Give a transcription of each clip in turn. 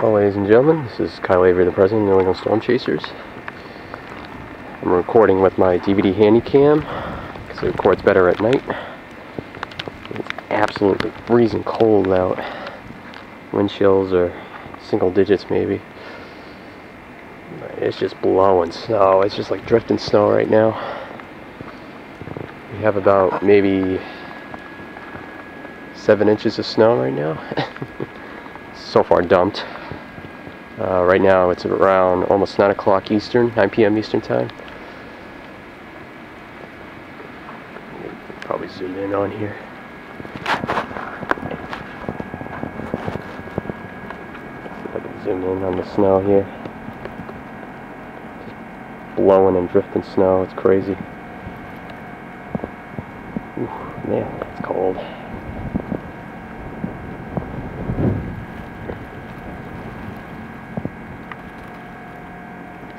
Well, ladies and gentlemen, this is Kyle Avery, the president of the New England Storm Chasers. I'm recording with my DVD Handycam because it records better at night. It's absolutely freezing cold out. Wind chills are single digits maybe. It's just blowing snow. It's just like drifting snow right now. We have about maybe 7 inches of snow right now. So far dumped. Right now it's around almost 9 o'clock Eastern, 9 p.m. Eastern time. Probably zoom in on here. See if I can zoom in on the snow here. Just blowing and drifting snow, it's crazy. Ooh, man, it's cold.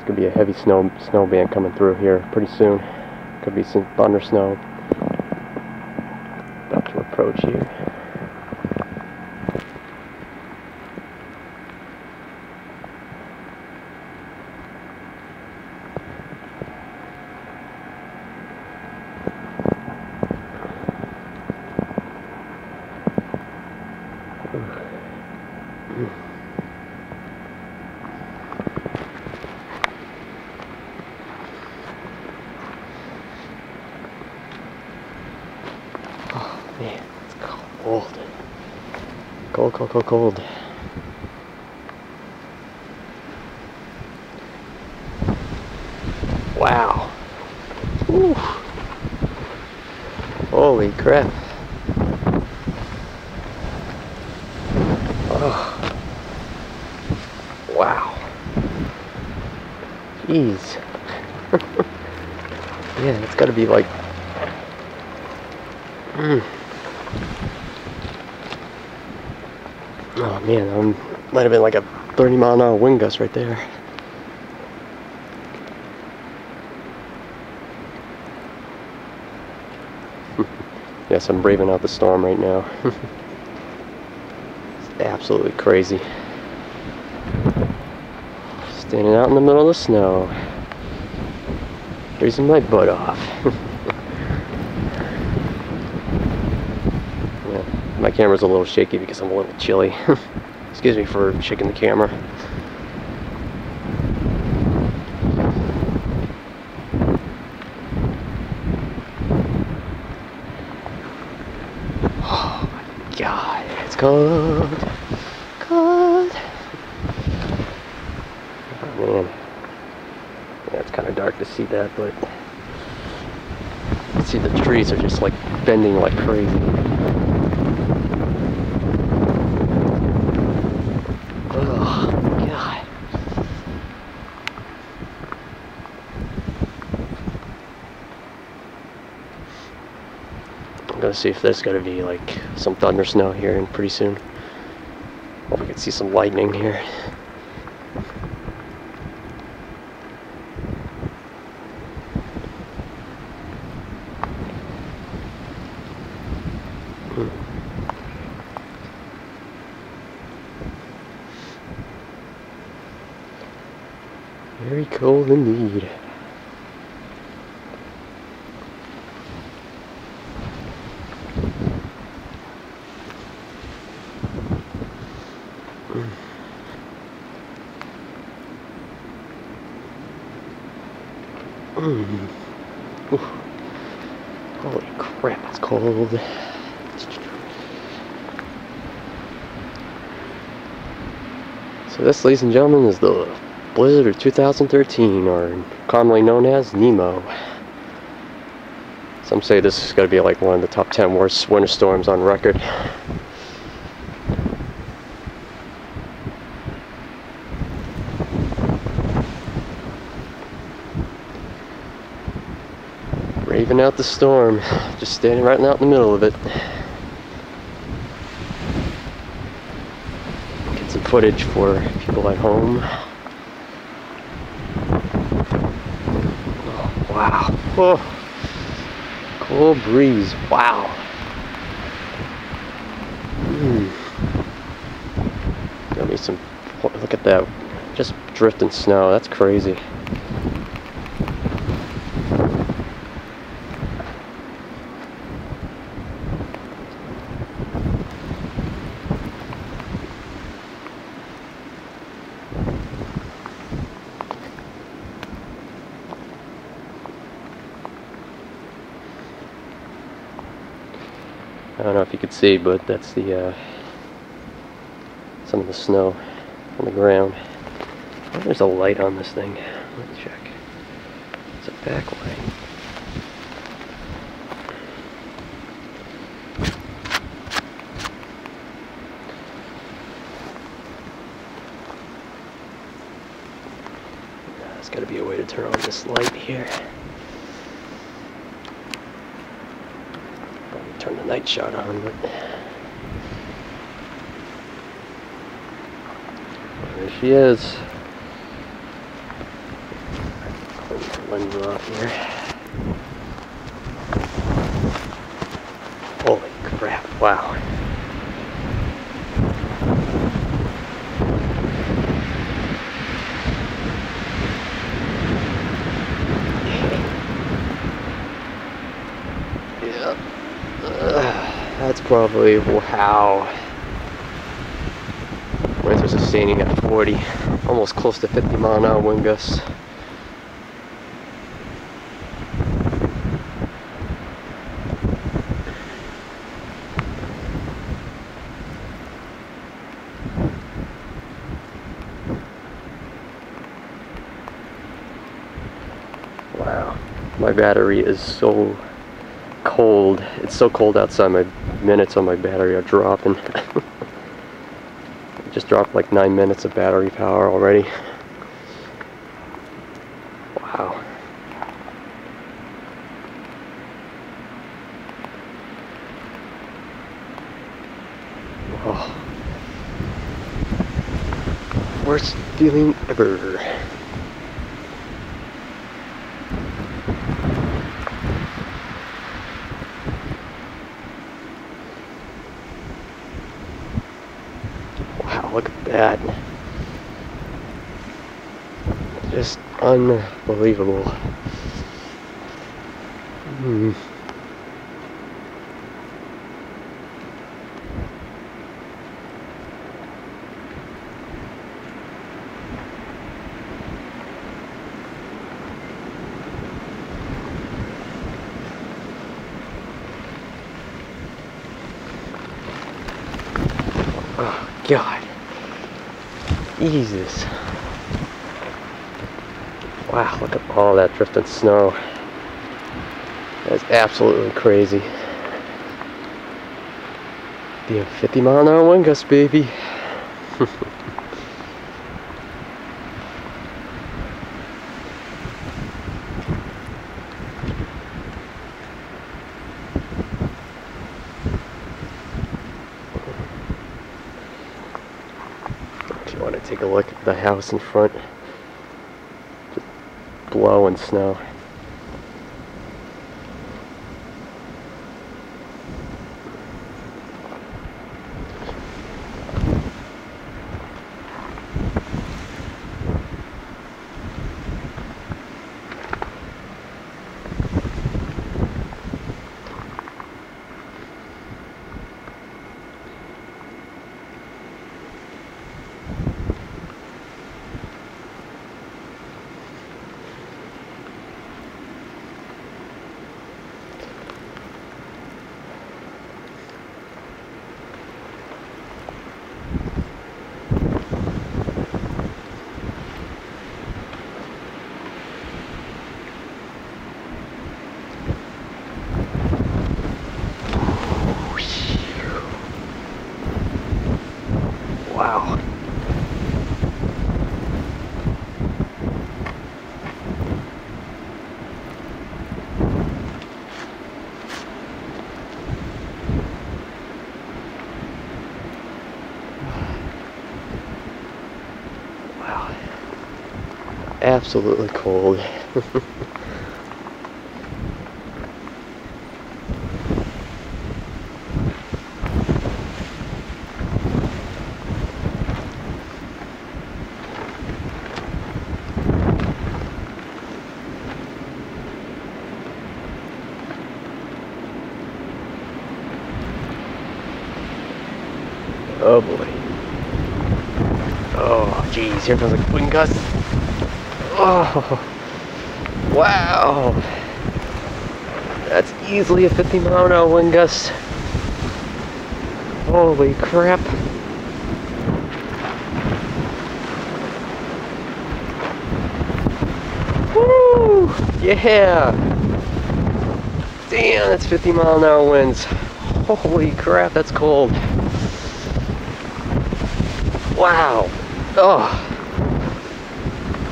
Could be a heavy snow band coming through here pretty soon. Could be some thunder snow about to approach here. Man, it's cold. Cold, cold, cold, cold. Wow. Whew. Holy crap. Oh. Wow. Jeez. Yeah, it's gotta be like... Oh man, might have been like a 30-mile-an-hour wind gust right there. Yes, I'm braving out the storm right now. It's absolutely crazy. Standing out in the middle of the snow, freezing my butt off. My camera's a little shaky because I'm a little chilly. Excuse me for shaking the camera. Oh my god, it's cold. Cold. Oh man. Yeah, it's kind of dark to see that, but you can see the trees are just like bending like crazy. I'm gonna see if there's gonna be like some thunder snow here and pretty soon. Hope we can see some lightning here. Very cold indeed. Oof. Holy crap, it's cold. So this, ladies and gentlemen, is the blizzard of 2013, or commonly known as Nemo. Some say this is going to be like one of the top 10 worst winter storms on record. Braving out the storm, just standing right out in the middle of it. Get some footage for people at home. Oh, wow. Oh. Cool breeze. Wow. Got me some Look at that. Just drifting snow. That's crazy. I don't know if you could see, but that's the some of the snow on the ground. Oh, there's a light on this thing. Let me check. It's a backlight. There's got to be a way to turn on this light here. Turn the night shot on, but there she is. Clean the lens off here. Holy crap, wow. Yep. That's probably, wow. Winds are sustaining at 40, almost close to 50 mile an hour wind gusts. Wow, my battery is so cold. It's so cold outside, my minutes on my battery are dropping. I just dropped like 9 minutes of battery power already. Wow. Oh. Worst feeling ever. Wow, look at that. Just unbelievable. Oh, God. Jesus. Wow, look at all that drifting snow. That is absolutely crazy. Being 50 mile an hour wind gusts, baby. I want to take a look at the house in front. Just blowing snow. Wow. Wow. Absolutely cold. Oh boy. Oh geez, here comes a wind gust. Oh, wow. That's easily a 50-mile-an-hour wind gust. Holy crap. Woo! Yeah! Damn, that's 50-mile-an-hour winds. Holy crap, that's cold. Wow. Oh.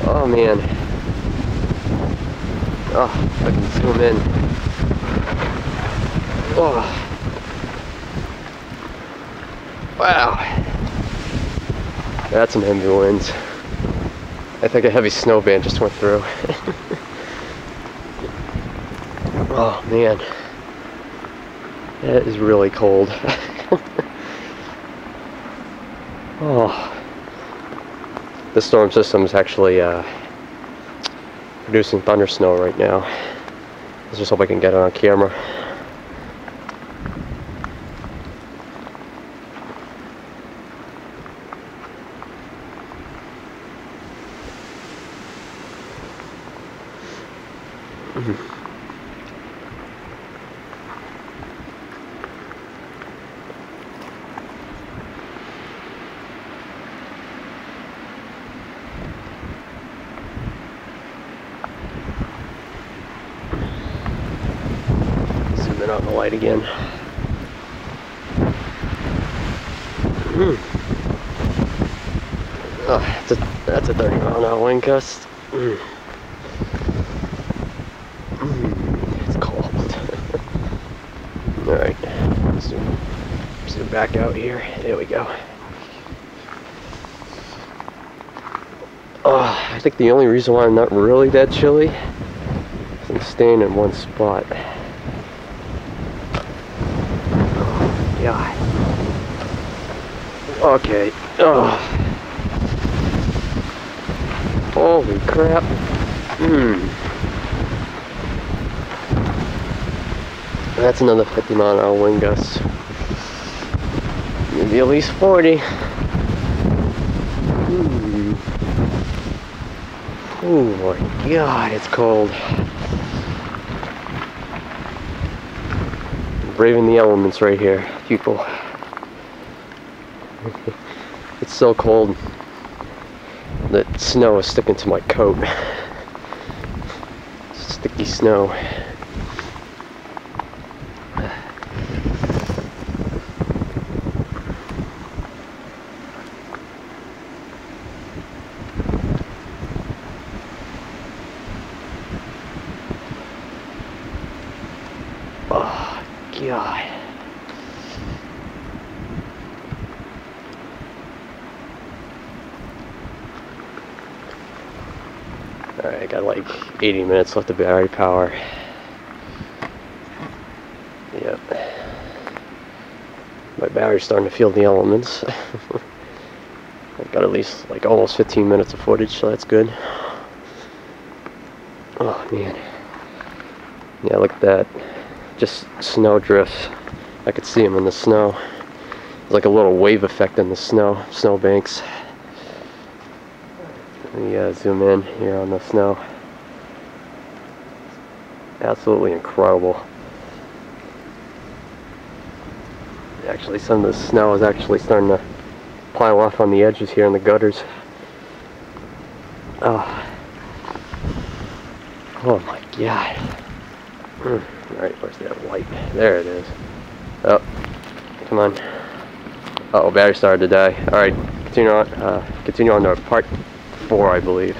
Oh man. Oh, I can zoom in. Oh. Wow. That's some heavy winds. I think a heavy snow band just went through. Oh man. That is really cold. Oh. The storm system is actually producing thunder snow right now. Let's just hope I can get it on camera. Zoom in on the light again. Oh, that's a 30-mile-an-hour wind gust. It's cold. Alright, zoom back out here. There we go. Oh, I think the only reason why I'm not really that chilly is I'm staying in one spot. Oh, God. Okay. Oh. Holy crap. That's another 50-mile-an-hour wind gust. Maybe at least 40. Oh my God, it's cold. I'm braving the elements right here, people. It's so cold that snow is sticking to my coat. Sticky snow. Oh, God. Alright, I got like 80 minutes left of battery power. Yep. My battery's starting to feel the elements. I've got at least like almost 15 minutes of footage, so that's good. Oh, man. Yeah, look at that. Just snow drifts. I could see them in the snow. There's like a little wave effect in the snow banks. Let me zoom in here on the snow. Absolutely incredible. Actually, some of the snow is actually starting to pile off on the edges here in the gutters. Oh, oh my God. Alright, where's that light? There it is. Oh, come on. Uh oh, battery started to die. Alright, continue on to part 4, I believe.